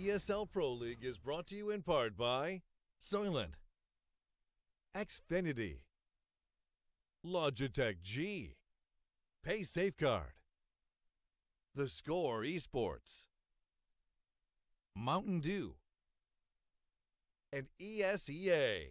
ESL Pro League is brought to you in part by Soylent, Xfinity, Logitech G, Pay Safeguard, The Score Esports, Mountain Dew, and ESEA.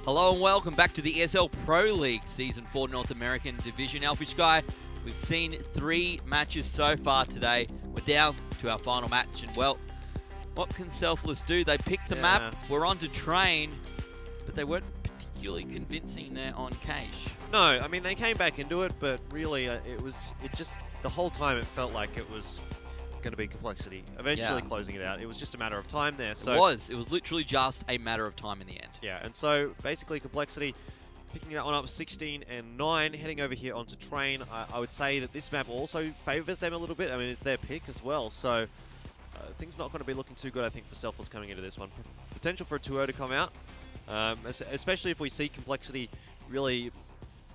Hello and welcome back to the ESL Pro League Season 4 North American Division. Elfish Guy, we've seen 3 matches so far today. We're down to our final match, and well, what can Selfless do? They picked the map, we're on to train, but they weren't particularly convincing there on Cache. No, I mean, they came back into it, but really the whole time it felt like it was going to be compLexity. Eventually closing it out. It was just a matter of time there. So it was literally just a matter of time in the end. Yeah, and so basically compLexity picking that one up 16 and 9, heading over here onto train. I would say that this map also favors them a little bit. I mean, it's their pick as well, so things not going to be looking too good, I think, for Selfless coming into this one. Potential for a 2-0 to come out, especially if we see compLexity really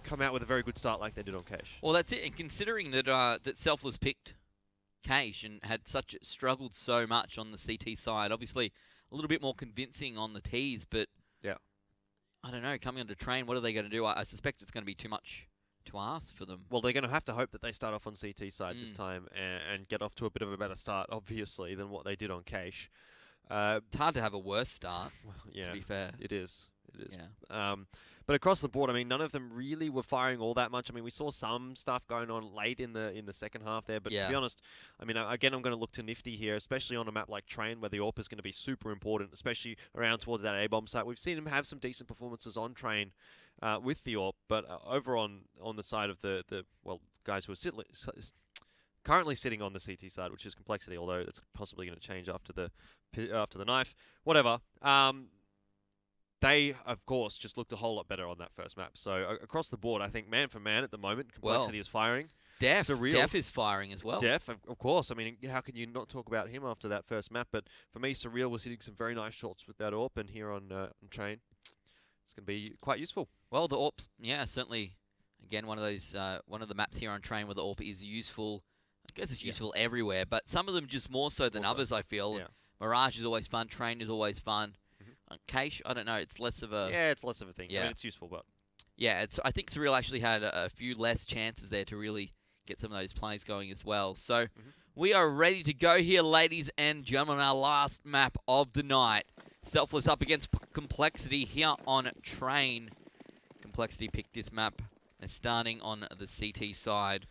come out with a very good start like they did on Cache. Well, that's it, and considering that that Selfless picked Cache and had struggled so much on the CT side. Obviously, a little bit more convincing on the Ts, but yeah, I don't know. Coming onto train, what are they going to do? I suspect it's going to be too much to ask for them. Well, they're going to have to hope that they start off on CT side this time and get off to a bit of a better start, obviously, than what they did on Cache. It's hard to have a worse start. Well, yeah, to be fair, it is. It is. Yeah. But across the board, I mean, none of them really were firing all that much. I mean, we saw some stuff going on late in the second half there, but to be honest, I mean, again, I'm going to look to Nifty here, especially on a map like Train, where the AWP is going to be super important, especially around towards that A-bomb site. We've seen him have some decent performances on Train with the AWP, but over on the side of the guys who are currently sitting on the CT side, which is compLexity, although that's possibly going to change after the knife. Whatever. They, of course, just looked a whole lot better on that first map. So across the board, I think man for man at the moment, compLexity is firing. Def is firing as well. Def, of course. I mean, how can you not talk about him after that first map? But for me, Surreal was hitting some very nice shots with that AWP, and here on Train, it's going to be quite useful. Well, the AWP's, certainly, again, one of the maps here on Train where the AWP is useful. I guess it's useful everywhere, but some of them just more so than others, I feel. Yeah. Mirage is always fun. Train is always fun. Cache, I don't know. It's less of a... Yeah, it's less of a thing. Yeah. I mean, it's useful, but... Yeah, I think Surreal actually had a few less chances there to really get some of those plays going as well. So, we are ready to go here, ladies and gentlemen. Our last map of the night. Selfless up against compLexity here on Train. compLexity picked this map. They're starting on the CT side.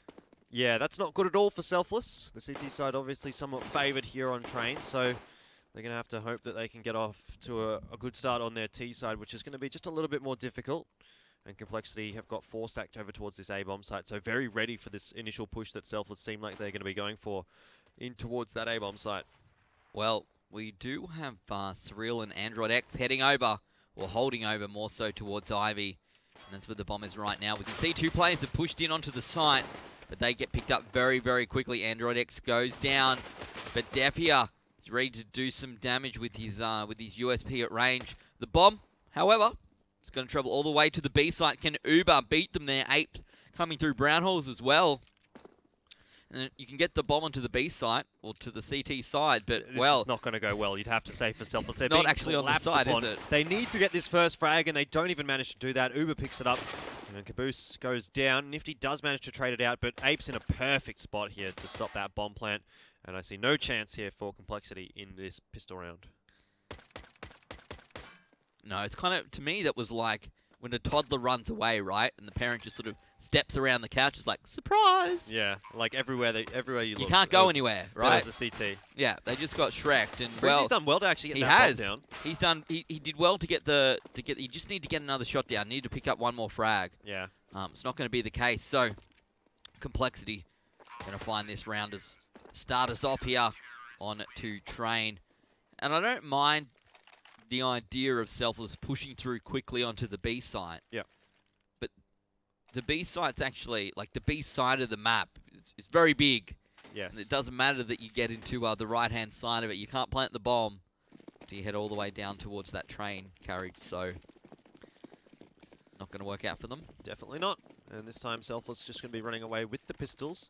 Yeah, that's not good at all for Selfless. The CT side obviously somewhat favoured here on Train, so... They're going to have to hope that they can get off to a good start on their T side, which is going to be just a little bit more difficult. And compLexity have got 4 stacked over towards this A-bomb site, so very ready for this initial push that Selfless seem like they're going to be going for in towards that A-bomb site. Well, we do have Surreal and Android X heading over, or holding over more so towards Ivy. And that's where the bomb is right now. We can see 2 players have pushed in onto the site, but they get picked up very, very quickly. Android X goes down, but Def here is ready to do some damage with his USP at range. The bomb, however, is going to travel all the way to the B site. Can Uber beat them there? Apes coming through brown holes as well. And then you can get the bomb onto the B site, or to the CT side, but, this is not going to go well, you'd have to say, for Selfless. It's not actually on the side, is it? They need to get this first frag, and they don't even manage to do that. Uber picks it up, and then Caboose goes down. Nifty does manage to trade it out, but Ape's in a perfect spot here to stop that bomb plant. And I see no chance here for compLexity in this pistol round. No, it's kind of, to me, that was like when a toddler runs away, right? And the parent just sort of steps around the couch, is like, surprise! Yeah, like everywhere you look. You can't go anywhere, right? There's a CT. Yeah, they just got Shrek'd, and he's done well to actually get that bomb down. He's done. He did well to get you just need to get another shot down. Need to pick up one more frag. Yeah. It's not going to be the case. So, compLexity going to find this round as start us off here on to Train. And I don't mind the idea of Selfless pushing through quickly onto the B site. Yeah. But the B site's actually, like, the B side of the map is very big. Yes. And it doesn't matter that you get into the right-hand side of it. You can't plant the bomb Do you head all the way down towards that train carriage? So not going to work out for them. Definitely not. And this time Selfless just going to be running away with the pistols.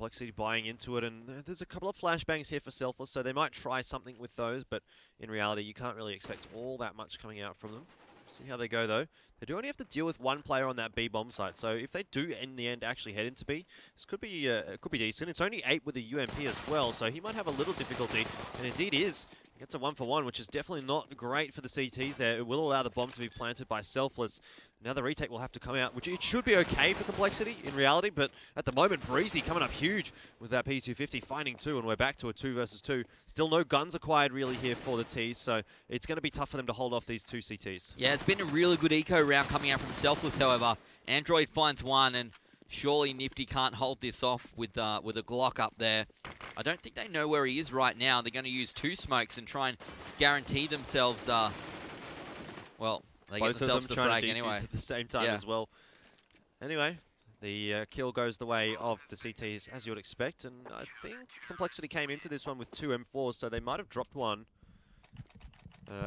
compLexity buying into it, and there's a couple of flashbangs here for Selfless, so they might try something with those, but in reality you can't really expect all that much coming out from them. See how they go though. They do only have to deal with one player on that B bomb site, so if they do in the end actually head into B, this could be decent. It's only 8 with a UMP as well, so he might have a little difficulty, and indeed is. He gets a 1-for-1, which is definitely not great for the CTs there. It will allow the bomb to be planted by Selfless. Now the retake will have to come out, which it should be okay for compLexity in reality, but at the moment, Breezy coming up huge with that P250, finding 2, and we're back to a 2 versus 2. Still no guns acquired really here for the Ts, so it's going to be tough for them to hold off these 2 CTs. Yeah, it's been a really good eco round coming out from Selfless, however. Android finds 1, and surely Nifty can't hold this off with a Glock up there. I don't think they know where he is right now. They're going to use 2 smokes and try and guarantee themselves, well, they Both get themselves the frag anyway. At the same time as well. Anyway, the kill goes the way of the CTs, as you would expect. And I think compLexity came into this one with 2 M4s, so they might have dropped 1.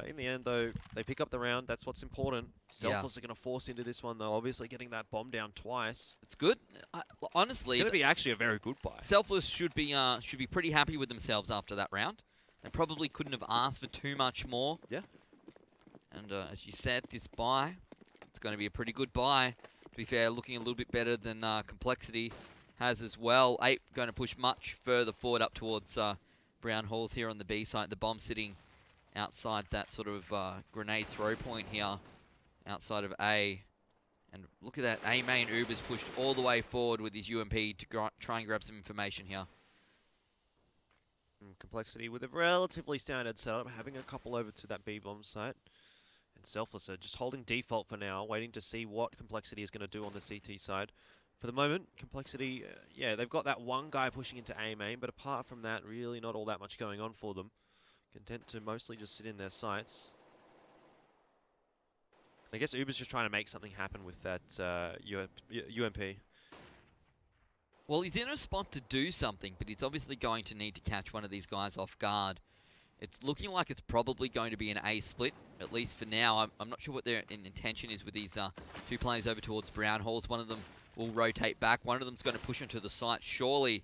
In the end, though, they pick up the round. That's what's important. Selfless are going to force into this one, though. Obviously, getting that bomb down twice. It's good. Honestly, it's going to be actually a very good buy. Selfless should be pretty happy with themselves after that round. They probably couldn't have asked for too much more. Yeah. And as you said, this buy, it's going to be a pretty good buy. To be fair, looking a little bit better than compLexity has as well. 8 going to push much further forward up towards Brown Halls here on the B site. The bomb sitting outside that sort of grenade throw point here, outside of A. And look at that, A main Uber's pushed all the way forward with his UMP to try and grab some information here. compLexity with a relatively standard setup, having a couple over to that B bomb site. And Selfless are just holding default for now, waiting to see what compLexity is going to do on the CT side. For the moment, compLexity, yeah, they've got that one guy pushing into A main, but apart from that, really not all that much going on for them. Content to mostly just sit in their sights. I guess Uber's just trying to make something happen with that UMP. Well, he's in a spot to do something, but he's obviously going to need to catch one of these guys off guard. It's looking like it's probably going to be an A split, at least for now. I'm not sure what their intention is with these 2 players over towards Brown Halls. One of them will rotate back. One of them's going to push into the site. Surely,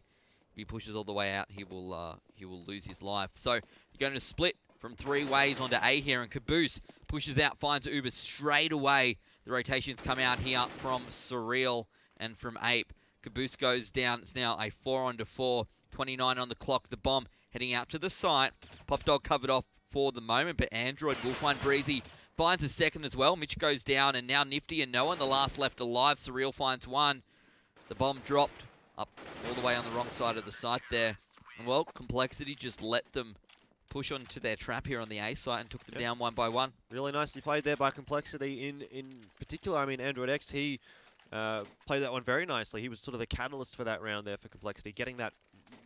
if he pushes all the way out, he will lose his life. So you're going to split from 3 ways onto A here, and Caboose pushes out, finds Uber straight away. The rotations come out here from Surreal and from Ape. Caboose goes down. It's now a 4-on-4. 29 on the clock. The bomb heading out to the site. Pop Dog covered off for the moment, but Android will find Breezy. Finds a second as well. Mitch goes down, and now Nifty and no one, the last left alive. Surreal finds 1. The bomb dropped up all the way on the wrong side of the site there. And well, compLexity just let them push onto their trap here on the A site and took them down 1 by 1. Really nicely played there by compLexity. In particular, I mean, Android X, he played that one very nicely. He was sort of the catalyst for that round there for compLexity, getting that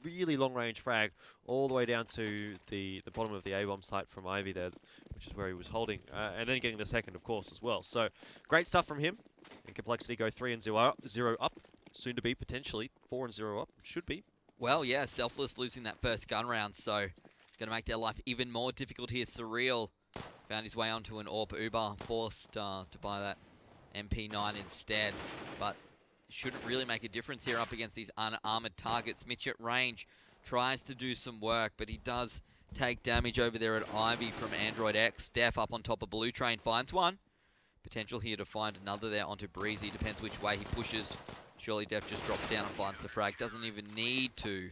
really long-range frag all the way down to the bottom of the A-bomb site from Ivy there, which is where he was holding, and then getting the second, of course, as well. So, great stuff from him. And compLexity go 3-0 up, soon to be potentially 4-0 up. Should be. Well, yeah, Selfless losing that first gun round, so it's going to make their life even more difficult here. Surreal found his way onto an AWP Uber, forced to buy that MP9 instead, but shouldn't really make a difference here up against these unarmored targets. Mitch at range tries to do some work, but he does take damage over there at Ivy from Android X. Def up on top of Blue Train finds 1. Potential here to find another there onto Breezy. Depends which way he pushes. Surely Def just drops down and finds the frag. Doesn't even need to.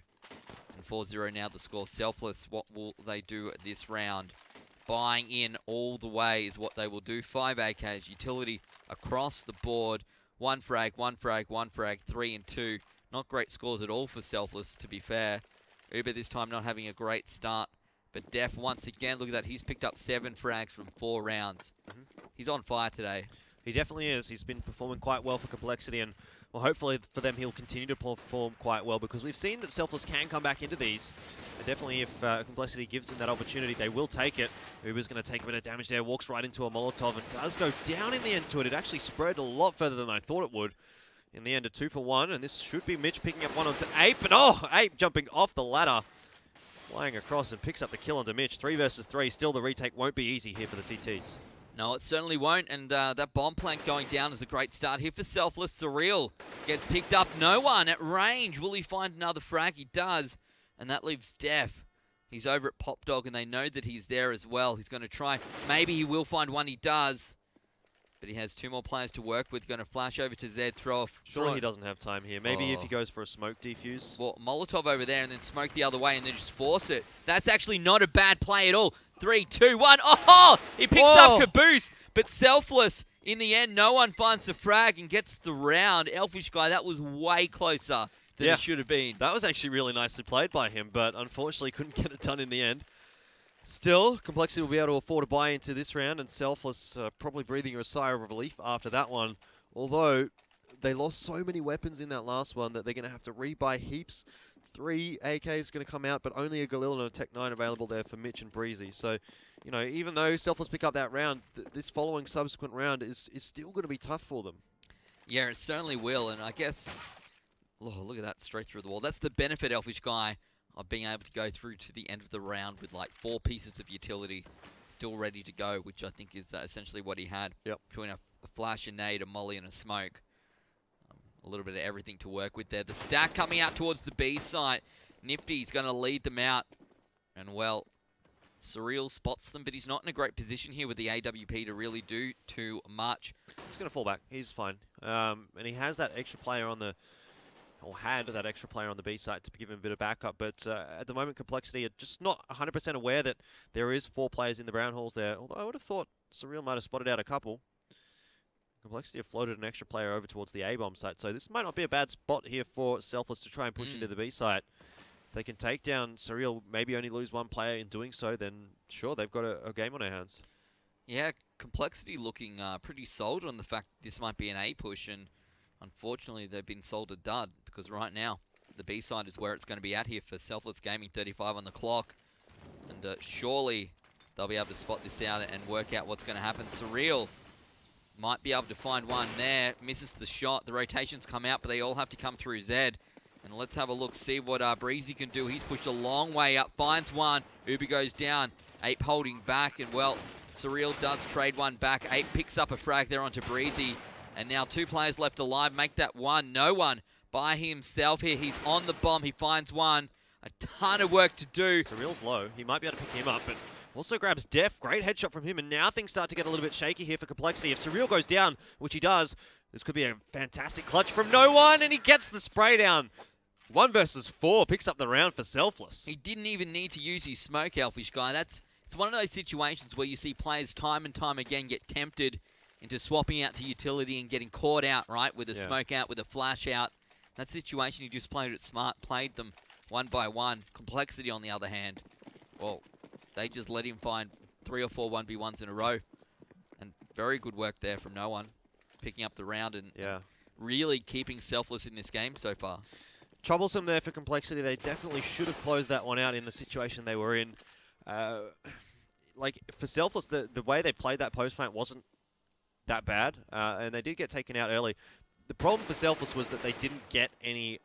And 4-0 now the score. Selfless, what will they do at this round? Buying in all the way is what they will do. 5 AKs, utility across the board. 1 frag, 1 frag, 1 frag, 3 and 2. Not great scores at all for Selfless, to be fair. Uber this time not having a great start. But Def, once again, look at that. He's picked up 7 frags from 4 rounds. He's on fire today. He definitely is. He's been performing quite well for compLexity, and well, hopefully for them he'll continue to perform quite well, because we've seen that Selfless can come back into these. And definitely if compLexity gives them that opportunity, they will take it. Uber's going to take a bit of damage there, walks right into a Molotov, and does go down in the end to it. It actually spread a lot further than I thought it would. In the end, a 2-for-1, and this should be Mitch picking up 1 onto Ape, and oh, Ape jumping off the ladder. flying across and picks up the kill onto Mitch. 3 versus 3. Still, the retake won't be easy here for the CTs. No, it certainly won't, and that bomb plank going down is a great start here for Selfless. Surreal gets picked up. No one at range. Will he find another frag? He does, and that leaves Def. He's over at Pop Dog, and they know that he's there as well. He's going to try. Maybe he will find one. He does. But he has 2 more players to work with. Going to flash over to Zed, throw off. Surely he doesn't have time here. Maybe if he goes for a smoke defuse. Well, Molotov over there and then smoke the other way and then just force it. That's actually not a bad play at all. 3, 2, 1. Oh! He picks up Caboose. But Selfless, in the end, no one finds the frag and gets the round. Elfish Guy, that was way closer than it should have been. That was actually really nicely played by him, but unfortunately couldn't get it done in the end. Still, compLexity will be able to afford to buy into this round, and Selfless probably breathing a sigh of relief after that one. Although, they lost so many weapons in that last one that they're going to have to rebuy heaps. 3 AKs going to come out, but only a Galil and a Tech 9 available there for Mitch and Breezy. So, you know, even though Selfless pick up that round, this following subsequent round is still going to be tough for them. Yeah, it certainly will, and I guess... Oh, look at that, straight through the wall. That's the benefit, Elfish Guy, of being able to go through to the end of the round with like 4 pieces of utility still ready to go, which I think is essentially what he had. Yep. Between a flash, a nade, a molly, and a smoke. A little bit of everything to work with there. The stack coming out towards the B site. Nifty's going to lead them out. And, well, Surreal spots them, but he's not in a great position here with the AWP to really do too much. He's going to fall back. He's fine. And he has that extra player on the... or had that extra player on the B site to give him a bit of backup. But at the moment, compLexity are just not 100% aware that there is 4 players in the brown halls there. Although I would have thought Surreal might have spotted out a couple. compLexity have floated an extra player over towards the A-bomb site. So this might not be a bad spot here for Selfless to try and push into the B site. If they can take down Surreal, maybe only lose 1 player in doing so, then sure, they've got a game on their hands. Yeah, compLexity looking pretty sold on the fact this might be an A push, and unfortunately, they've been sold a dud, because right now, the B side is where it's going to be at here for Selfless Gaming, 35 on the clock. And surely they'll be able to spot this out and work out what's going to happen. Surreal might be able to find one there. Misses the shot. The rotations come out, but they all have to come through Zed. And let's have a look, see what Breezy can do. He's pushed a long way up, finds one. Uber goes down. Ape holding back, and well, Surreal does trade one back. Ape picks up a frag there onto Breezy. And now 2 players left alive. Make that 1. No one by himself here. He's on the bomb. He finds one. A ton of work to do. Surreal's low. He might be able to pick him up, but also grabs Def. Great headshot from him. And now things start to get a little bit shaky here for compLexity. If Surreal goes down, which he does, this could be a fantastic clutch from no one. And he gets the spray down. 1 versus 4. Picks up the round for Selfless. He didn't even need to use his smoke, Elfish Guy. It's one of those situations where you see players time and time again get tempted into swapping out to utility and getting caught out, right? With a smoke out, with a flash out. That situation, he just played it smart, played them 1 by 1. compLexity, on the other hand, well, they just let him find 3 or 4 1v1s in a row. And very good work there from no one, picking up the round and really keeping Selfless in this game so far. Troublesome there for compLexity. They definitely should have closed that one out in the situation they were in. Like, for Selfless, the way they played that post plant wasn't that bad, and they did get taken out early. The problem for Selfless was that they didn't get any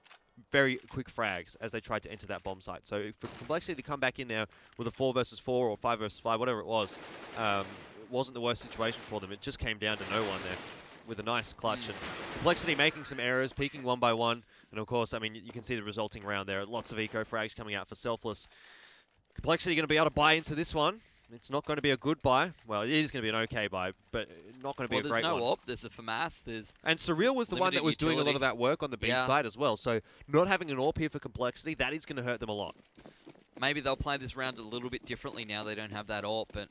very quick frags as they tried to enter that bomb site. So for compLexity to come back in there with a 4 versus 4 or 5 versus 5, whatever it was, wasn't the worst situation for them. It just came down to no one there with a nice clutch. And compLexity making some errors, peaking 1 by 1. And of course, I mean, you can see the resulting round there. Lots of eco frags coming out for Selfless. compLexity going to be able to buy into this one. It's not going to be a good buy. Well, it is going to be an okay buy, but not going to be a great one. There's no AWP, there's a FAMAS, and Surreal was the one that was doing a lot of that work on the B side as well. So not having an AWP here for compLexity, that is going to hurt them a lot. Maybe they'll play this round a little bit differently now they don't have that AWP, but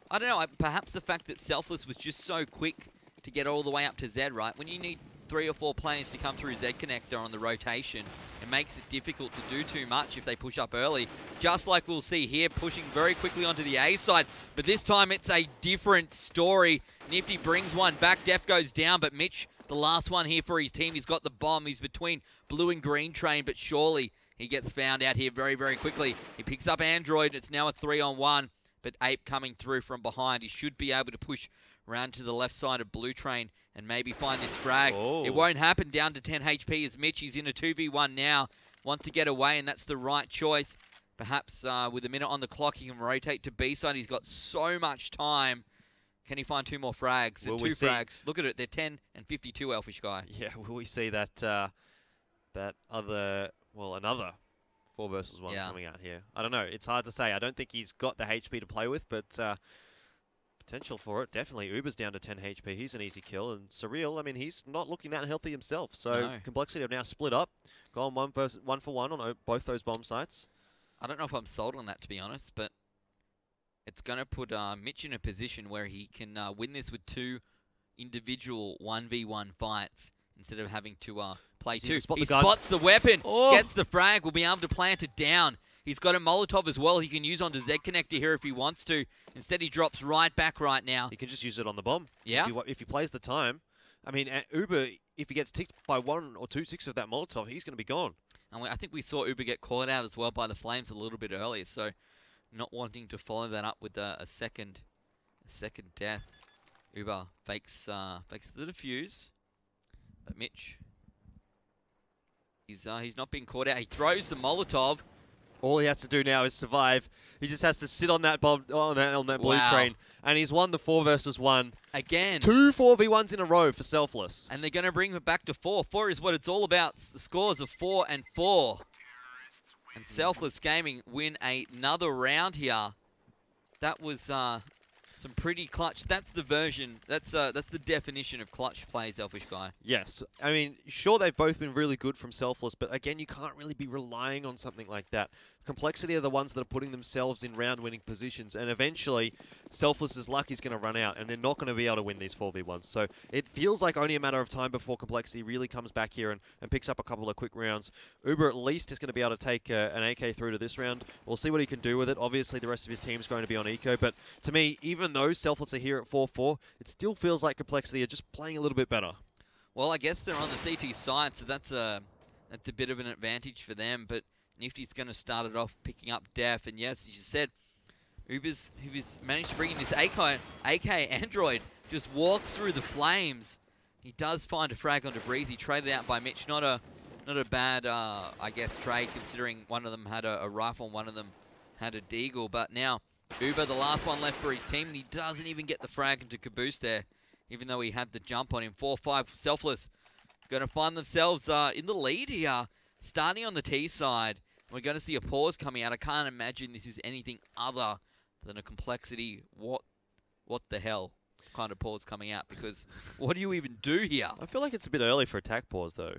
I don't know, perhaps the fact that Selfless was just so quick to get all the way up to Z, right? When you need 3 or 4 planes to come through Z connector on the rotation, it makes it difficult to do too much if they push up early. Just like we'll see here, pushing very quickly onto the A side. But this time it's a different story. Nifty brings one back. Def goes down, but Mitch, the last one here for his team, he's got the bomb. He's between blue and green train, but surely he gets found out here very, very quickly. He picks up Android. It's now a 3-on-1, but Ape coming through from behind. He should be able to push around to the left side of blue train and maybe find this frag. Oh. It won't happen, down to 10 HP as Mitch. He's in a 2v1 now. Wants to get away, and that's the right choice. Perhaps with a minute on the clock, he can rotate to B side. He's got so much time. Can he find 2 more frags? Two frags. Look at it. They're 10 and 52, Elfish Guy. Yeah, will we see that that other, well, another 4 versus 1 coming out here? I don't know. It's hard to say. I don't think he's got the HP to play with, but potential for it. Definitely. Uber's down to 10 HP. He's an easy kill. And Surreal, I mean, he's not looking that healthy himself. So compLexity have now split up. Gone 1 for 1 on both those bomb sites. I don't know if I'm sold on that, to be honest, but it's going to put Mitch in a position where he can win this with 2 individual 1v1 fights instead of having to play 2. He spots the weapon, gets the frag, will be able to plant it down. He's got a Molotov as well he can use onto Z Connector here if he wants to. Instead, he drops right back right now. He can just use it on the bomb. Yeah. If he plays the time. I mean, Uber, if he gets ticked by 1 or 2 ticks of that Molotov, he's going to be gone. And I think we saw Uber get caught out as well by the Flames a little bit earlier, so not wanting to follow that up with a second death. Uber fakes the defuse, but Mitch, he's not being caught out. He throws the Molotov. All he has to do now is survive. He just has to sit on that bomb, on that blue train, and he's won the 4 versus 1 again. 2 4v1s in a row for Selfless, and they're going to bring it back to 4. 4 is what it's all about. The scores of 4 and 4, and Selfless Gaming win another round here. That was some pretty clutch. That's the version. That's the definition of clutch plays, Elfish Guy. Yes, I mean, sure, they've both been really good from Selfless, but again, you can't really be relying on something like that. compLexity are the ones that are putting themselves in round-winning positions, and eventually, Selfless's luck is going to run out, and they're not going to be able to win these 4v1s. So it feels like only a matter of time before compLexity really comes back here and picks up a couple of quick rounds. Uber at least is going to be able to take an AK through to this round. We'll see what he can do with it. Obviously, the rest of his team's going to be on eco, but to me, even though Selfless are here at 4-4, it still feels like compLexity are just playing a little bit better. Well, I guess they're on the CT side, so that's a bit of an advantage for them, but Nifty's going to start it off picking up Def, and yes, as you said, Uber's managed to bring in this AK Android, just walks through the flames. He does find a frag onto Breezy, traded out by Mitch. Not a bad, I guess, trade, considering one of them had a rifle and one of them had a deagle, but now Uber, the last one left for his team, and he doesn't even get the frag into Caboose there, even though he had the jump on him. 4-5 Selfless. Going to find themselves in the lead here, starting on the T side. We're going to see a pause coming out. I can't imagine this is anything other than a compLexity. What the hell kind of pause coming out? Because what do you even do here? I feel like it's a bit early for attack pause, though.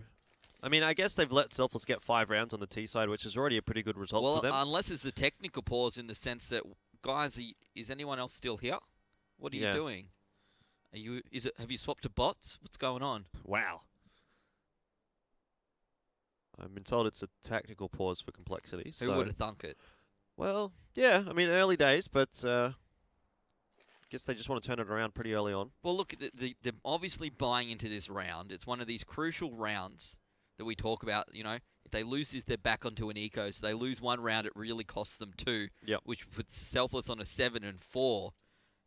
I mean, I guess they've let Selfless get 5 rounds on the T side, which is already a pretty good result for them. Well, unless it's a technical pause in the sense that, guys, is anyone else still here? What are you doing? Have you swapped to bots? What's going on? Wow. I've been told it's a tactical pause for compLexity. Who would have thunk it? Well, yeah, I mean, early days, but I guess they just want to turn it around pretty early on. Well, look, they're obviously buying into this round. It's one of these crucial rounds that we talk about. You know, if they lose this, they're back onto an eco. So they lose one round, it really costs them 2, which puts Selfless on a 7 and 4.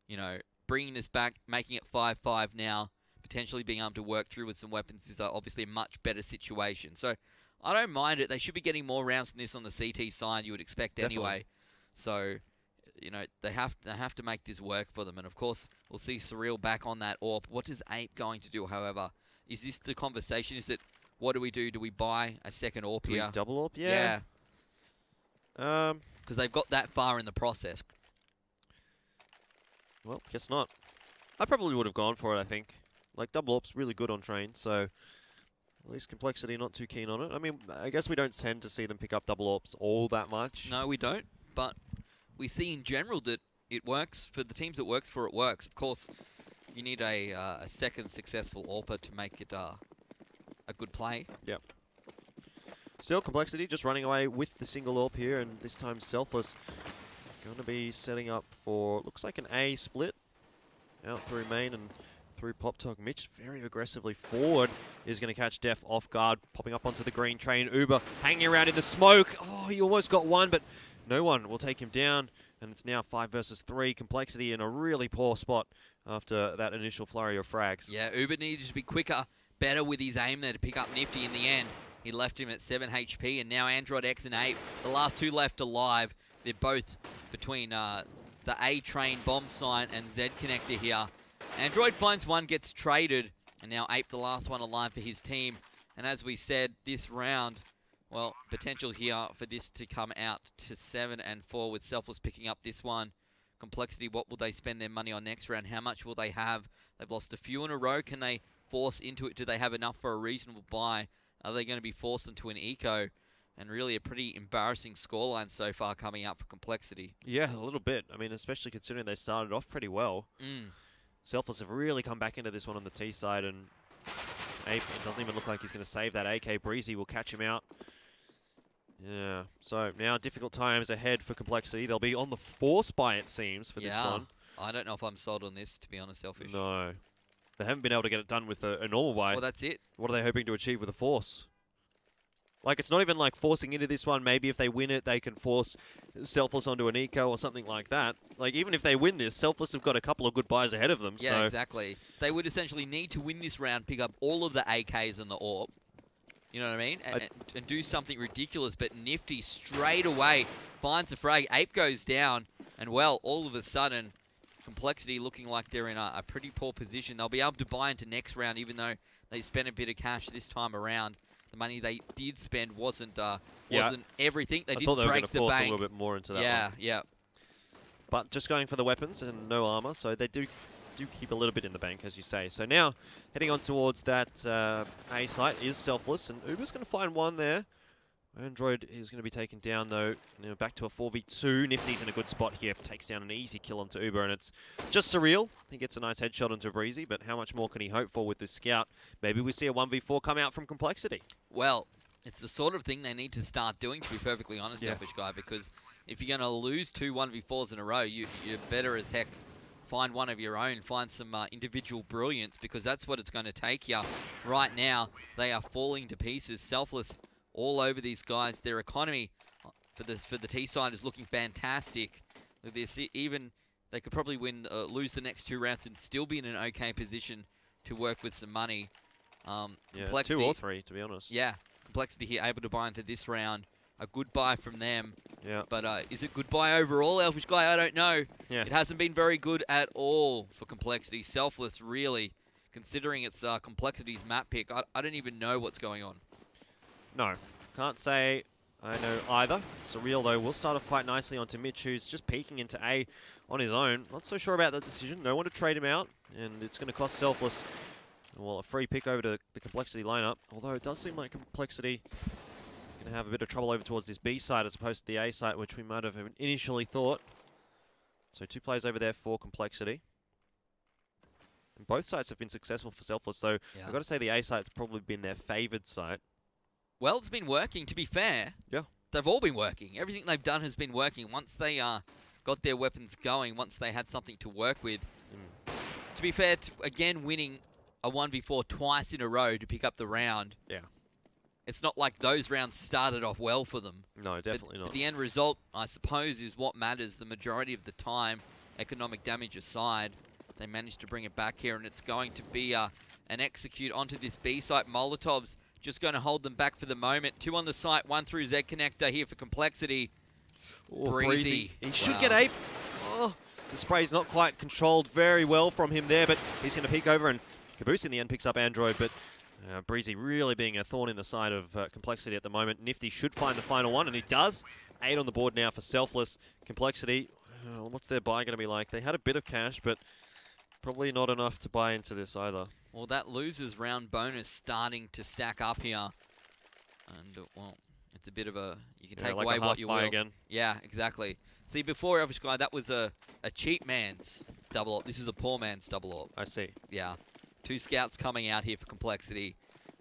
You know, bringing this back, making it 5-5 now, potentially being able to work through with some weapons is obviously a much better situation. So I don't mind it. They should be getting more rounds than this on the CT side, you would expect anyway. So, you know, they have to make this work for them. And, of course, we'll see Surreal back on that AWP. What is Ape going to do, however? Is this the conversation? Is it, what do we do? Do we buy a second AWP here? Double AWP? Yeah. Because they've got that far in the process. Well, guess not. I probably would have gone for it, I think. Like, double AWP's really good on train, so at least compLexity not too keen on it. I mean, I guess we don't tend to see them pick up double AWPs all that much. No, we don't. But we see in general that it works. For the teams it works for, it works. Of course, you need a second successful AWPer to make it a good play. Yep. Still, compLexity just running away with the single AWP here, and this time Selfless going to be setting up for, looks like an A split. Out through main and through Pop Talk. Mitch very aggressively forward is going to catch Def off guard, popping up onto the green train. Uber hanging around in the smoke. Oh, he almost got one, but no one will take him down. And it's now 5 versus 3. compLexity in a really poor spot after that initial flurry of frags. Yeah, Uber needed to be quicker, better with his aim there to pick up Nifty in the end. He left him at 7 HP, and now Android X and Ape, the last two left alive. They're both between the A train bomb sign and Z connector here. Android finds one, gets traded, and now Ape, the last one alive for his team. And as we said, this round, well, potential here for this to come out to 7 and 4 with Selfless picking up this one. compLexity, what will they spend their money on next round? How much will they have? They've lost a few in a row. Can they force into it? Do they have enough for a reasonable buy? Are they going to be forced into an eco? And really a pretty embarrassing scoreline so far coming out for compLexity. Yeah, a little bit. I mean, especially considering they started off pretty well. Selfless have really come back into this one on the T side, and Ape, it doesn't even look like he's going to save that AK. Breezy will catch him out. Yeah, so now difficult times ahead for compLexity. They'll be on the force buy, it seems, for this one. I don't know if I'm sold on this, to be honest, Selfish. No. They haven't been able to get it done with a normal buy. Well, that's it. What are they hoping to achieve with a force? Like, it's not even like forcing into this one. Maybe if they win it, they can force Selfless onto an eco or something like that. Like, even if they win this, Selfless have got a couple of good buys ahead of them. Yeah, so. Exactly. They would essentially need to win this round, pick up all of the AKs and the AWP. You know what I mean? And do something ridiculous. But Nifty straight away finds a frag. Ape goes down. And, well, all of a sudden, compLexity looking like they're in a pretty poor position. They'll be able to buy into next round, even though they spent a bit of cash this time around. The money they did spend wasn't everything. They did break the bank. I thought they were going to force a little bit more into that one. Yeah. But just going for the weapons and no armor, so they do keep a little bit in the bank, as you say. So now, heading on towards that A site is Selfless, and Uber's going to find one there. Android is going to be taken down, though. Now back to a 4v2. Nifty's in a good spot here. Takes down an easy kill onto Uber, and it's just surreal. He gets a nice headshot onto Breezy, but how much more can he hope for with this scout? Maybe we see a 1v4 come out from compLexity. Well, it's the sort of thing they need to start doing, to be perfectly honest, Selfish Guy, because if you're going to lose two 1v4s in a row, you're better as heck find one of your own, find some individual brilliance, because that's what it's going to take you. Right now, they are falling to pieces. Selfless all over these guys. Their economy for the T side is looking fantastic. Even they could probably lose the next two rounds and still be in an okay position to work with some money. Yeah, 2 or 3, to be honest. Yeah, compLexity here able to buy into this round. A good buy from them. Yeah. But is it good buy overall, Elfish Guy? I don't know. Yeah. It hasn't been very good at all for compLexity. Selfless, really, considering it's compLexity's map pick. I don't even know what's going on. No, can't say I know either. Surreal, though, will start off quite nicely onto Mitch, who's just peeking into A on his own. Not so sure about that decision. No one to trade him out, and it's going to cost Selfless, well, a free pick over to the compLexity lineup. Although it does seem like compLexity going to have a bit of trouble over towards this B side as opposed to the A side, which we might have initially thought. So 2 players over there for compLexity. And both sides have been successful for Selfless, though I've got to say the A side's probably been their favoured side. Well, it's been working, to be fair. Yeah. They've all been working. Everything they've done has been working. Once they got their weapons going, once they had something to work with. To be fair, again, winning a 1v4 twice in a row to pick up the round. Yeah. It's not like those rounds started off well for them. No, definitely not. But the end result, I suppose, is what matters the majority of the time. Economic damage aside, they managed to bring it back here, and it's going to be an execute onto this B site. Molotovs just going to hold them back for the moment. 2 on the site, 1 through Z connector here for compLexity. Oh, Breezy. He should get Ape. Oh, the spray's not quite controlled very well from him there, but he's going to peek over, and Caboose in the end picks up Android, but Breezy really being a thorn in the side of compLexity at the moment. Nifty should find the final one, and he does. 8 on the board now for Selfless. compLexity, what's their buy going to be like? They had a bit of cash, but probably not enough to buy into this either. Well, that losers round bonus starting to stack up here. And, well, it's a bit of a... You can take like away what you will. Again. Yeah, exactly. See, before Elfish Guy, that was a cheap man's double up. This is a poor man's double up. I see. Yeah. 2 scouts coming out here for compLexity.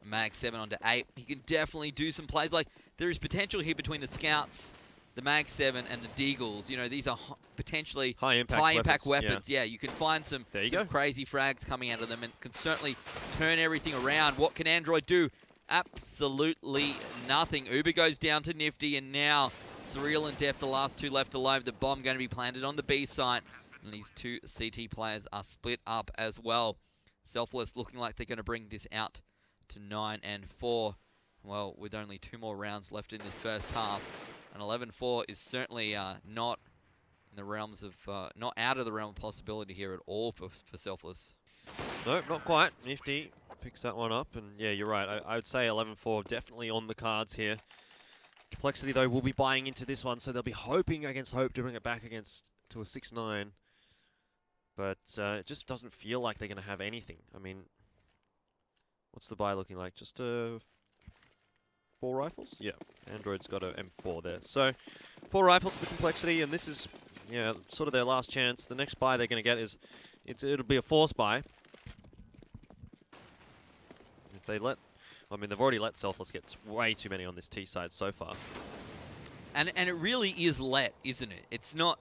Mag 7 onto 8. He can definitely do some plays. Like, there is potential here between the scouts, the Mag 7, and the Deagles. You know, these are potentially high impact weapons. Yeah, you can find some crazy frags coming out of them and can certainly turn everything around. What can Android do? Absolutely nothing. Uber goes down to Nifty, and now Surreal and Def, the last 2 left alive. The bomb going to be planted on the B site, and these 2 CT players are split up as well. Selfless looking like they're going to bring this out to 9 and 4. well, with only 2 more rounds left in this first half, an 11-4 is certainly not in the realms of, not out of the realm of possibility here at all for Selfless. Nope, not quite. Nifty picks that one up, and yeah, you're right. I would say 11-4 definitely on the cards here. compLexity, though, will be buying into this one, so they'll be hoping against hope to bring it back to a 6-9. But it just doesn't feel like they're going to have anything. I mean, what's the buy looking like? Just 4 rifles? Yeah, Android's got an M4 there. So 4 rifles for compLexity, and this is, yeah, sort of their last chance. The next buy they're going to get is, it'll be a force buy. If they let, I mean, they've already let Selfless get way too many on this T side so far. And it really is let, isn't it? It's not,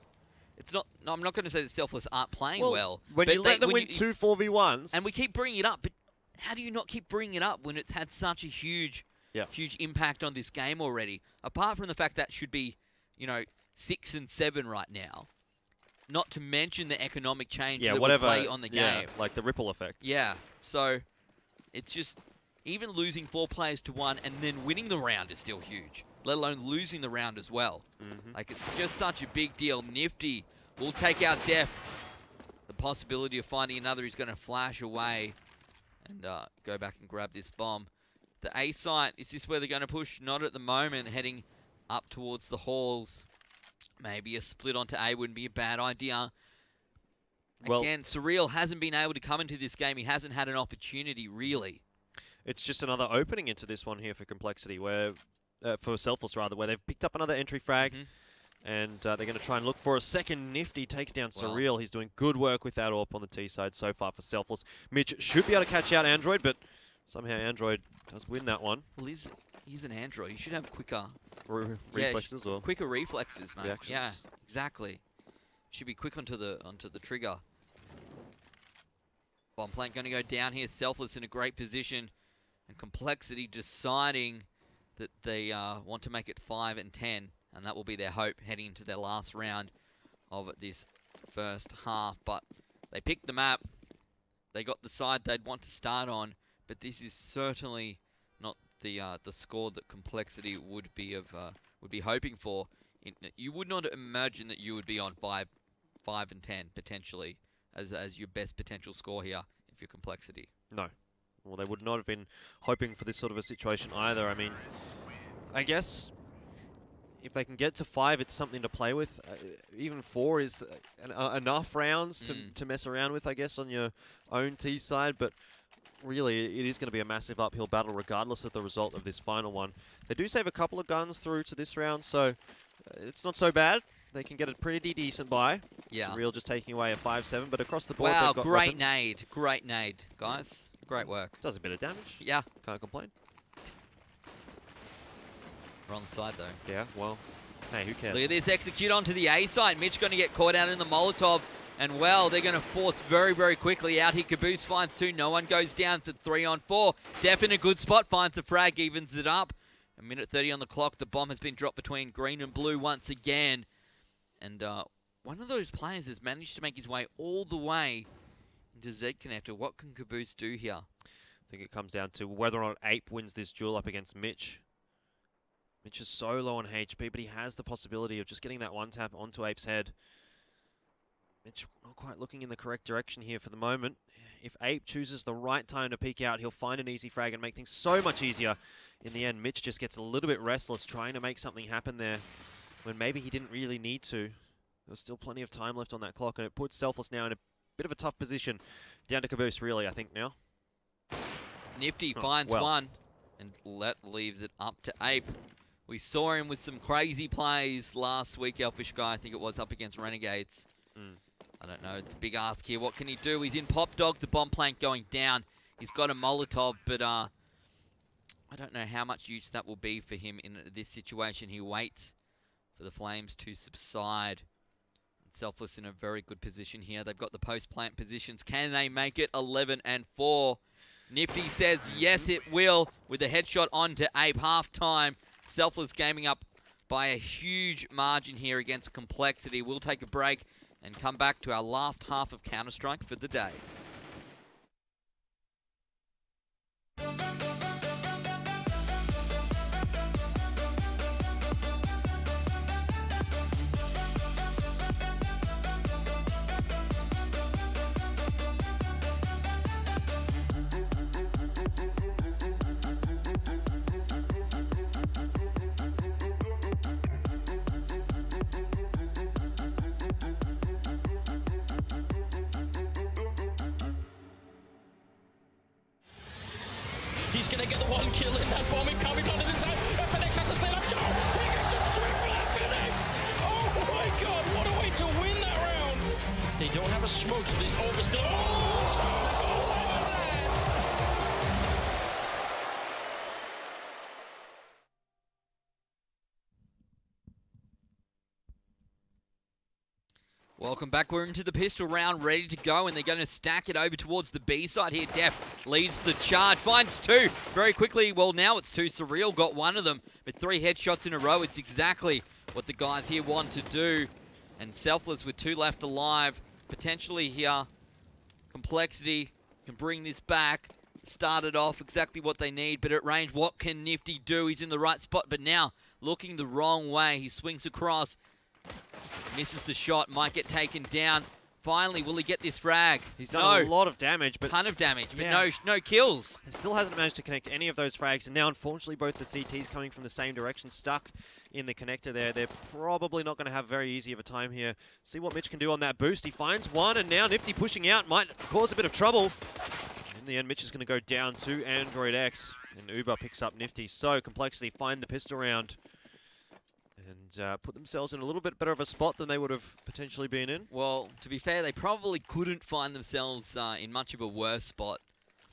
no, I'm not going to say that Selfless aren't playing well. When you let them win 2 4v1s. And we keep bringing it up, but how do you not keep bringing it up when it's had such a huge impact on this game already? Apart from the fact that should be, you know, 6 and 7 right now. Not to mention the economic change that will play on the game. Like the ripple effect. Yeah, so it's just, even losing 4 players to 1 and then winning the round is still huge, let alone losing the round as well. Like, it's just such a big deal. Nifty will take out Def. The possibility of finding another who's going to flash away and go back and grab this bomb. The A site, is this where they're going to push? Not at the moment, heading up towards the halls. Maybe a split onto A wouldn't be a bad idea. Well, again, Surreal hasn't been able to come into this game. He hasn't had an opportunity, really. It's just another opening into this one here for compLexity, where for Selfless rather, where they've picked up another entry frag, and they're going to try and look for a second. Nifty takes down Surreal. He's doing good work with that AWP on the T side so far for Selfless. Mitch should be able to catch out Android, but somehow Android does win that one. Well, he's an Android. He should have quicker reflexes, or quicker reflexes, mate. reactions. Yeah, exactly. Should be quick onto the trigger. Bomb plant going to go down here. Selfless in a great position, and compLexity deciding that they want to make it 5 and 10, and that will be their hope heading into their last round of this first half. But they picked the map. They got the side they'd want to start on, but this is certainly not the score that compLexity would be hoping for. You would not imagine that you would be on 5 and 10 potentially as your best potential score here if you're compLexity. No. Well, they would not have been hoping for this sort of a situation either. I mean, I guess if they can get to 5, it's something to play with. Even 4 is enough rounds to mess around with, I guess, on your own T side. But really, it is going to be a massive uphill battle regardless of the result of this final one. They do save a couple of guns through to this round, so it's not so bad. They can get a pretty decent buy. Yeah. Surreal just taking away a 5-7, but across the board, wow, they've got great weapons. Great nade, guys. Great work. Does a bit of damage. Yeah. Can't complain. Wrong side, though. Yeah, well, hey, who cares? Look at this, execute onto the A side. Mitch going to get caught out in the Molotov. And, well, they're going to force very, very quickly out here. Caboose finds 2. No one goes down to 3 on 4. Def in a good spot. Finds a frag, evens it up. A minute 30 on the clock. The bomb has been dropped between green and blue once again. And one of those players has managed to make his way all the way into Z Connector. What can Caboose do here? I think it comes down to whether or not Ape wins this duel up against Mitch. Mitch is so low on HP, but he has the possibility of just getting that one tap onto Ape's head. Mitch not quite looking in the correct direction here for the moment. If Ape chooses the right time to peek out, he'll find an easy frag and make things so much easier. In the end, Mitch just gets a little bit restless trying to make something happen there when maybe he didn't really need to. There's still plenty of time left on that clock, and it puts Selfless now in a bit of a tough position. Down to Caboose, really, I think, now. Nifty finds one, and leaves it up to Ape. We saw him with some crazy plays last week, Elfish Guy. I think it was up against Renegades. I don't know. It's a big ask here. What can he do? He's in Pop Dog. The bomb plank going down. He's got a Molotov, but I don't know how much use that will be for him in this situation. He waits for the flames to subside. Selfless in a very good position here. They've got the post-plant positions. Can they make it 11 and 4? Nifty says yes, it will, with a headshot on to Ape. Half-time. Selfless gaming up by a huge margin here against compLexity. We'll take a break and come back to our last half of Counter-Strike for the day. going to get the one kill in that bomb. Coming onto the zone. FNX has to stand up. Oh, he gets the triple FNX. Oh my god, what a way to win that round. They don't have a smoke, so this Orb is still. Oh, Welcome back. We're into the pistol round, ready to go, and they're going to stack it over towards the B side here. Def leads the charge, finds two very quickly. Well, now it's two. Surreal got one of them, but 3 headshots in a row. It's exactly what the guys here want to do. And Selfless with 2 left alive. Potentially here, compLexity can bring this back. Started off exactly what they need, but at range, what can Nifty do? He's in the right spot, but now looking the wrong way. He swings across. Misses the shot, might get taken down. Finally, will he get this frag? He's done a lot of damage, but ton of damage, but no kills. He still hasn't managed to connect any of those frags, and now unfortunately both the CTs coming from the same direction, stuck in the connector there. They're probably not going to have very easy of a time here. See what Mitch can do on that boost. He finds one, and now Nifty pushing out might cause a bit of trouble. In the end, Mitch is going to go down to Android X, and Uber picks up Nifty. So compLexity find the pistol round and put themselves in a little bit better of a spot than they would have potentially been in. Well, to be fair, they probably couldn't find themselves in much of a worse spot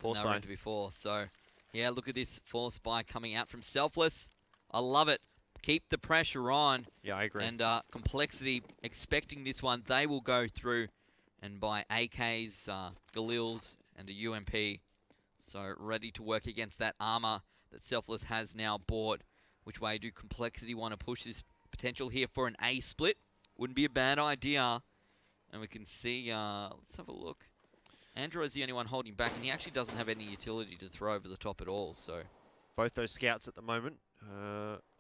than they were into before. So, yeah, look at this force buy coming out from Selfless. I love it. Keep the pressure on. Yeah, I agree. And compLexity expecting this one, they will go through and buy AKs, Galils, and a UMP. So, ready to work against that armor that Selfless has now bought. Which way do compLexity want to push this potential here for an A split? Wouldn't be a bad idea. And we can see, let's have a look. Android's the only one holding back, and he actually doesn't have any utility to throw over the top at all. So both those scouts at the moment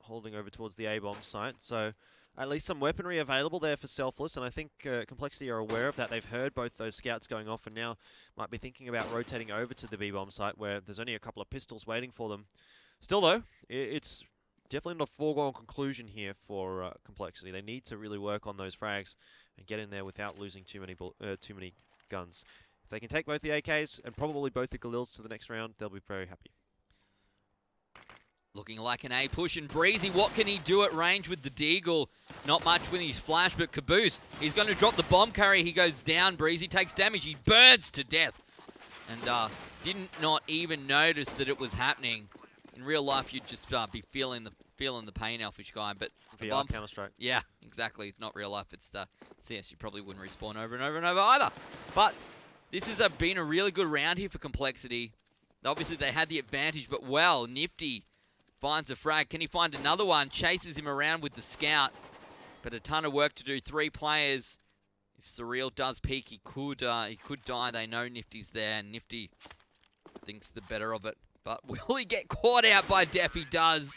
holding over towards the A-bomb site. So at least some weaponry available there for Selfless, and I think compLexity are aware of that. They've heard both those scouts going off and now might be thinking about rotating over to the B-bomb site where there's only a couple of pistols waiting for them. Still though, it's definitely not a foregone conclusion here for compLexity. They need to really work on those frags and get in there without losing too many guns. If they can take both the AKs and probably both the Galils to the next round, they'll be very happy. Looking like an A push, and Breezy, what can he do at range with the Deagle? Not much with his flash, but Caboose, he's going to drop the bomb carrier. He goes down. Breezy takes damage. He burns to death. And didn't not even notice that it was happening. In real life, you'd just be feeling the pain, Elfish guy. But VR Counter-Strike. Yeah, exactly. It's not real life. It's the CS. You probably wouldn't respawn over and over and over either. But this has been a really good round here for compLexity. Obviously, they had the advantage, but well, Nifty finds a frag. Can he find another one? Chases him around with the scout. But a ton of work to do. 3 players. If Surreal does peek, he could die. They know Nifty's there, and Nifty thinks the better of it. But will he get caught out by Def? He does.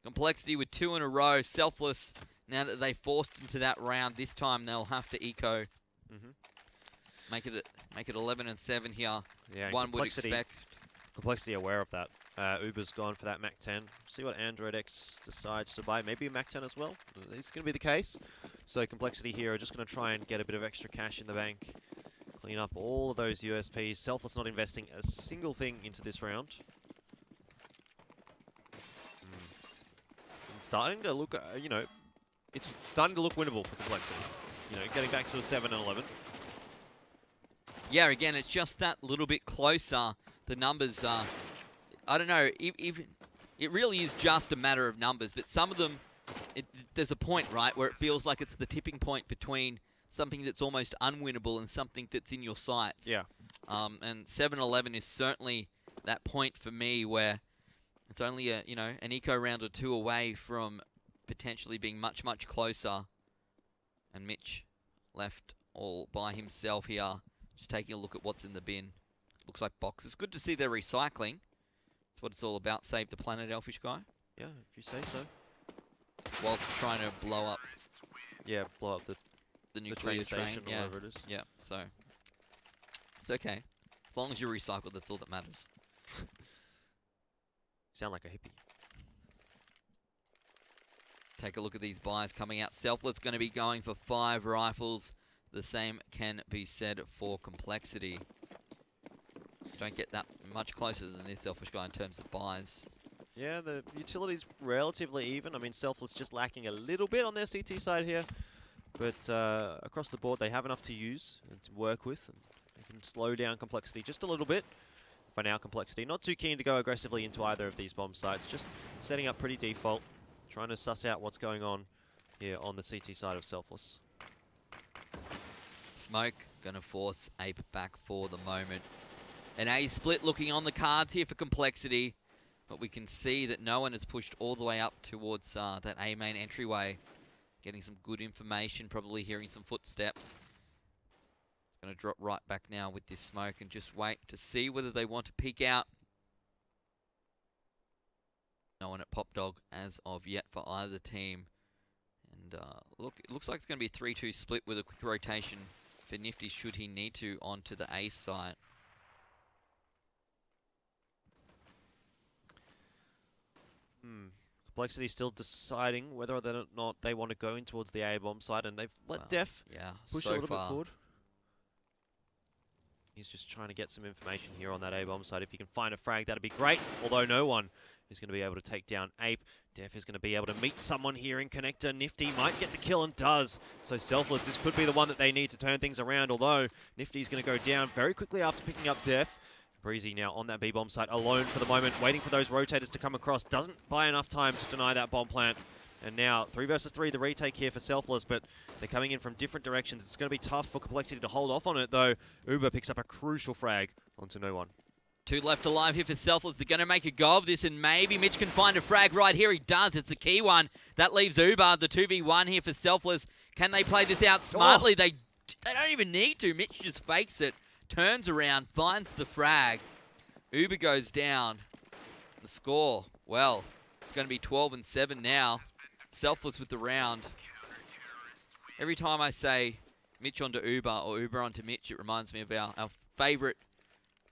compLexity with 2 in a row. Selfless, now that they forced into that round, this time they'll have to eco. Make it 11 and 7 here. Yeah, one would expect. compLexity aware of that. Uber's gone for that Mac 10. See what Android X decides to buy. Maybe a Mac 10 as well. It's going to be the case. So compLexity here are just going to try and get a bit of extra cash in the bank. Clean up all of those USPs. Selfless not investing a single thing into this round. It's starting to look, it's starting to look winnable for compLexity. Getting back to a 7 and 11. Yeah, again, it's just that little bit closer. The numbers are, I don't know, it really is just a matter of numbers, but some of them, there's a point, right, where it feels like it's the tipping point between something that's almost unwinnable and something that's in your sights. Yeah. And 7-11 is certainly that point for me where it's only an eco round or 2 away from potentially being much, much closer. And Mitch left all by himself here, just taking a look at what's in the bin. Looks like boxes. Good to see they're recycling. That's what it's all about. Save the planet, Elfish guy. Yeah, if you say so. Whilst trying to blow up. Yeah, blow up the nuclear train, yeah. whatever it is. Yeah, so it's okay. As long as you recycle, that's all that matters. Sound like a hippie. Take a look at these buys coming out. Selfless going to be going for 5 rifles. The same can be said for compLexity. You don't get that much closer than this Selfish guy in terms of buys. Yeah, the utility's relatively even. I mean, Selfless just lacking a little bit on their CT side here. But across the board, they have enough to use and to work with. And they can slow down compLexity just a little bit. For now, compLexity not too keen to go aggressively into either of these bomb sites. Just setting up pretty default. Trying to suss out what's going on here on the CT side of Selfless. Smoke going to force Ape back for the moment. An A split looking on the cards here for compLexity. But we can see that no one has pushed all the way up towards that A main entryway. Getting some good information, probably hearing some footsteps. Going to drop right back now with this smoke and just wait to see whether they want to peek out. No one at Pop Dog as of yet for either team. And look, it looks like it's going to be a 3-2 split with a quick rotation for Nifty should he need to onto the A site. compLexity still deciding whether or not they want to go in towards the A bomb side, and they've let Def push a little bit forward. He's just trying to get some information here on that A bomb side. If he can find a frag, that'd be great. Although no one is going to be able to take down Ape. Def is going to be able to meet someone here in Connector. Nifty might get the kill and does. So Selfless, this could be the one that they need to turn things around. Although Nifty's going to go down very quickly after picking up Def. Breezy now on that B-bomb site alone for the moment, waiting for those rotators to come across. Doesn't buy enough time to deny that bomb plant. And now 3 versus 3, the retake here for Selfless, but they're coming in from different directions. It's going to be tough for compLexity to hold off on it, though. Uber picks up a crucial frag onto no one. 2 left alive here for Selfless. They're going to make a go of this, and maybe Mitch can find a frag right here. He does. It's a key one. That leaves Uber, the 2v1 here for Selfless. Can they play this out smartly? Oh. They don't even need to. Mitch just fakes it, turns around, finds the frag. Uber goes down. The score, well, it's going to be 12-7 now. Selfless with the round. Every time I say Mitch onto Uber or Uber onto Mitch, it reminds me of our favourite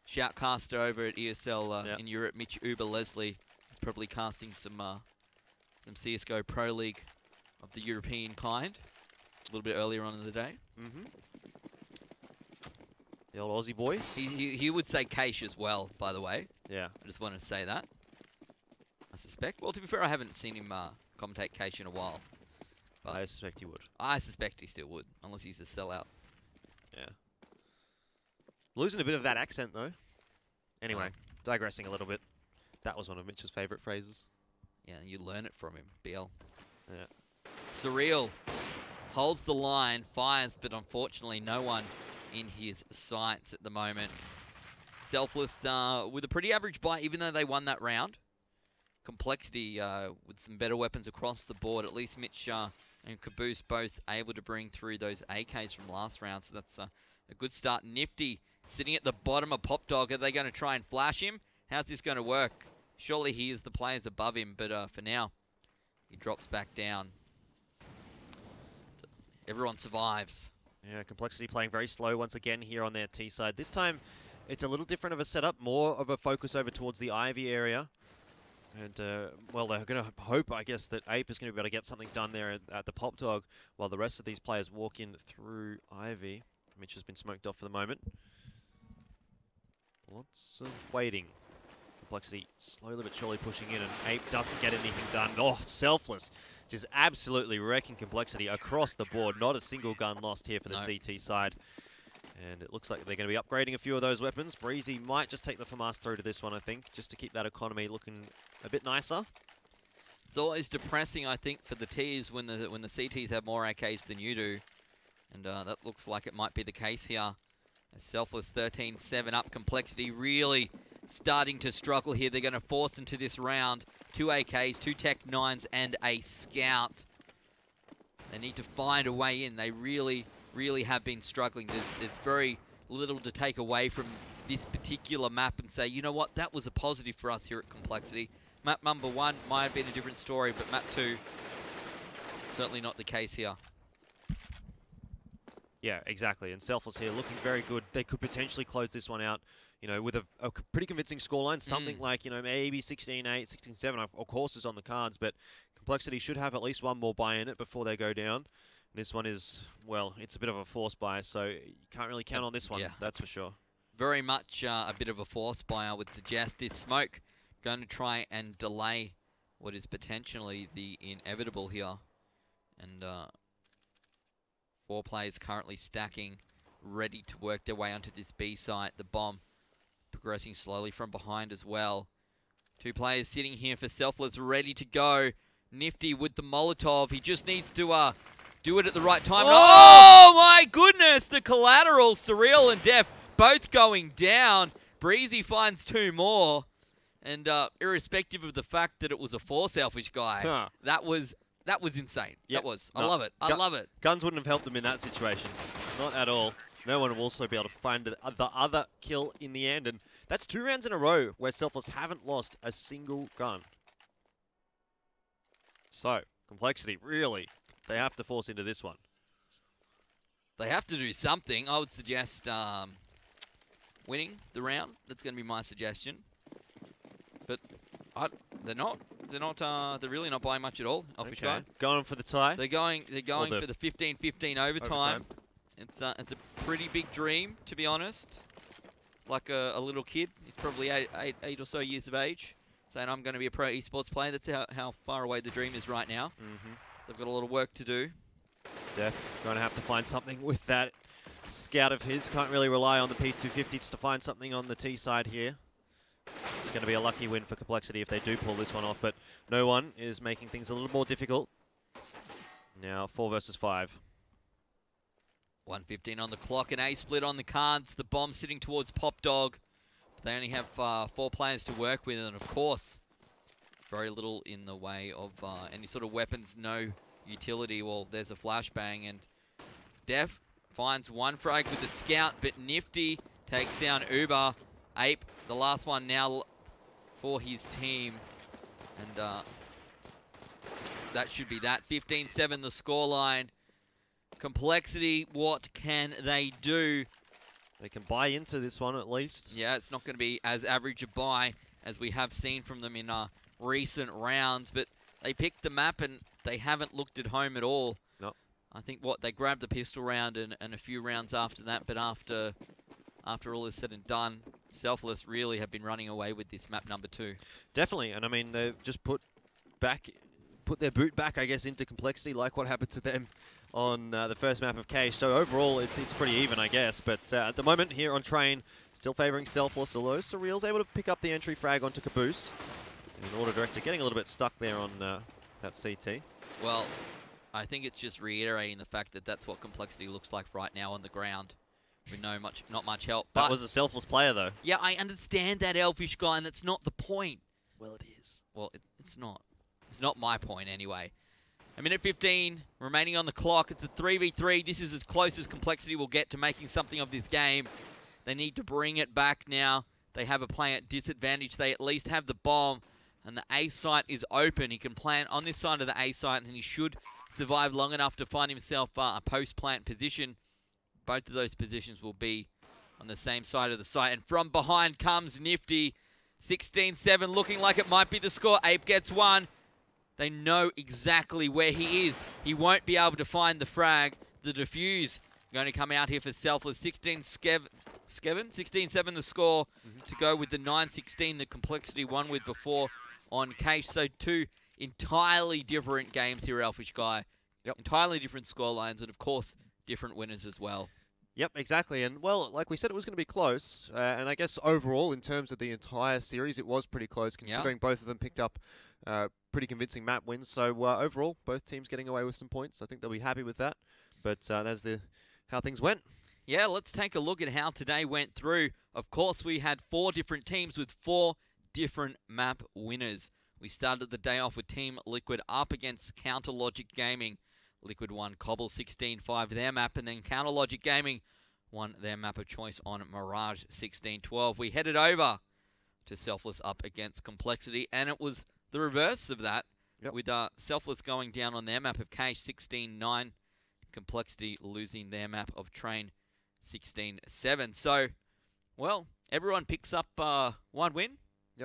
shoutcaster over at ESL in Europe, Mitch Uber Leslie. He's probably casting some CSGO Pro League of the European kind a little bit earlier on in the day. The old Aussie boys. He would say Cache as well, by the way. Yeah. I just wanted to say that. I suspect. Well, to be fair, I haven't seen him commentate Cache in a while. But I suspect he would. I suspect he still would, unless he's a sellout. Yeah. Losing a bit of that accent, though. Anyway, digressing a little bit. That was one of Mitch's favourite phrases. Yeah, you learn it from him, BL. Yeah. Surreal holds the line, fires, but unfortunately no one in his sights at the moment. Selfless with a pretty average buy, even though they won that round. compLexity with some better weapons across the board. At least Mitch and Caboose both able to bring through those AKs from last round. So that's a good start. Nifty sitting at the bottom of Pop Dog. Are they going to try and flash him? How's this going to work? Surely he is the players above him, but for now, he drops back down. Everyone survives. Yeah, compLexity playing very slow once again here on their T side. This time, it's a little different of a setup, more of a focus over towards the Ivy area. And, well, they're going to hope, I guess, that Ape is going to be able to get something done there at the Pop Dog while the rest of these players walk in through Ivy. Mitch has been smoked off for the moment. Lots of waiting. compLexity slowly but surely pushing in, and Ape doesn't get anything done. Oh, Selfless. Just absolutely wrecking compLexity across the board. Not a single gun lost here for the CT side. And it looks like they're going to be upgrading a few of those weapons. Breezy might just take the FAMAS through to this one, I think, just to keep that economy looking a bit nicer. It's always depressing, I think, for the Ts when the CTs have more AKs than you do. And that looks like it might be the case here. As Selfless 13-7 up, compLexity really starting to struggle here. They're going to force into this round. 2 AKs, 2 Tech 9s, and a Scout. They need to find a way in. They really have been struggling. There's very little to take away from this particular map and say, you know what, that was a positive for us here at compLexity. Map number 1 might have been a different story, but map 2, certainly not the case here. Yeah, exactly. And Selfless here looking very good. They could potentially close this one out, you know, with a pretty convincing scoreline. Something like, you know, maybe 16-8, 16-7, of course, is on the cards. But compLexity should have at least one more buy in it before they go down. This one is, well, it's a bit of a force buy, so you can't really count on this one, that's for sure. very much a bit of a force buy, I would suggest. This smoke going to try and delay what is potentially the inevitable here. And 4 players currently stacking, ready to work their way onto this B site. The bomb progressing slowly from behind as well. 2 players sitting here for Selfless, ready to go. Nifty with the Molotov. He just needs to do it at the right time. Oh my goodness! The collateral, Surreal and Def, both going down. Breezy finds 2 more. And irrespective of the fact that it was a 4 Selfish guy, that was insane. Yep. That was. I love it. I love it. Guns wouldn't have helped them in that situation. Not at all. No one will also be able to find the other kill in the end. And that's 2 rounds in a row where Selfless haven't lost a single gun. So, compLexity, really, they have to force into this one. They have to do something. I would suggest winning the round. That's going to be my suggestion. But they're not. They're really not buying much at all. Okay. Going for the tie. They're going for the 15-15 overtime. It's a pretty big dream, to be honest. Like a little kid. He's probably eight or so years of age, saying I'm going to be a pro esports player. That's how far away the dream is right now. They've got a lot of work to do. Def going to have to find something with that scout of his. Can't really rely on the P250 to find something on the T side here. It's going to be a lucky win for compLexity if they do pull this one off, but no one is making things a little more difficult. Now 4 versus 5. 1:15 on the clock, an A split on the cards. The bomb sitting towards Pop Dog. They only have 4 players to work with, and of course, very little in the way of any sort of weapons, no utility. Well, there's a flashbang, and Def finds 1 frag with the scout, but Nifty takes down Uber. Ape, the last one now for his team, and that should be that. 15-7 the scoreline. compLexity, what can they do? They can buy into this one at least. Yeah, it's not going to be as average a buy as we have seen from them in recent rounds, but they picked the map and they haven't looked at home at all. No. I think they grabbed the pistol round and a few rounds after that, but after all is said and done, Selfless really have been running away with this map number 2. Definitely, and I mean, they've just put their boot back, I guess, into compLexity, like what happened to them on the first map of Cage. So overall, it's pretty even, I guess. But at the moment here on Train, still favouring Selfless, although Surreal's able to pick up the entry frag onto Caboose. And Order Director getting a little bit stuck there on that CT. Well, I think it's just reiterating the fact that that's what compLexity looks like right now on the ground. With not much help. That was a Selfless player, though. Yeah, I understand that, Elfish guy, and that's not the point. Well, it is. Well, it's not. It's not my point, anyway. A minute 15 remaining on the clock. It's a 3v3. This is as close as compLexity will get to making something of this game. They need to bring it back now. They have a player at disadvantage. They at least have the bomb, and the A site is open. He can plant on this side of the A site, and he should survive long enough to find himself a post-plant position. Both of those positions will be on the same side of the site. And from behind comes Nifty. 16-7, looking like it might be the score. Ape gets 1. They know exactly where he is. He won't be able to find the frag. The defuse going to come out here for Selfless. 16-7 the score to go with the 9-16 that compLexity won with before on Cage. So 2 entirely different games here, Elfish Guy. Yep. Entirely different scorelines, and of course, different winners as well. Yep, exactly. And, well, like we said, it was going to be close. And I guess overall, in terms of the entire series, it was pretty close, considering both of them picked up pretty convincing map wins. So, overall, both teams getting away with some points. I think they'll be happy with that. But that's how things went. Yeah, let's take a look at how today went through. Of course, we had 4 different teams with 4 different map winners. We started the day off with Team Liquid up against CounterLogic Gaming. Liquid won Cobble 16-5 their map, and then CounterLogic Gaming won their map of choice on Mirage 16-12. We headed over to Selfless up against compLexity, and it was the reverse of that, with Selfless going down on their map of Cage 16-9, compLexity losing their map of Train 16-7. So, well, everyone picks up 1 win,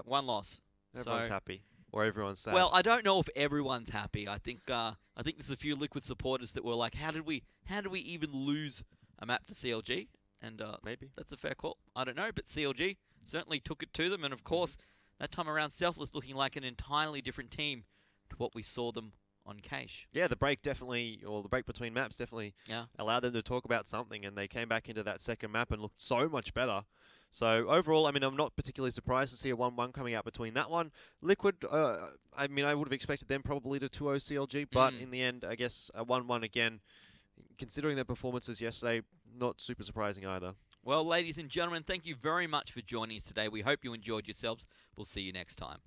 1 loss. Everyone's happy. Or everyone's sad. Well, I don't know if everyone's happy. I think there's a few Liquid supporters that were like, how did we even lose a map to CLG? And maybe that's a fair call. I don't know, but CLG certainly took it to them. And of course, that time around, Selfless looking like an entirely different team to what we saw them on Cache. Yeah, the break definitely, or the break between maps definitely allowed them to talk about something, and they came back into that second map and looked so much better. So overall, I mean, I'm not particularly surprised to see a 1-1 coming out between that one. Liquid, I mean, I would have expected them probably to 2-0 CLG, but in the end, I guess a 1-1 again, considering their performances yesterday, not super surprising either. Well, ladies and gentlemen, thank you very much for joining us today. We hope you enjoyed yourselves. We'll see you next time.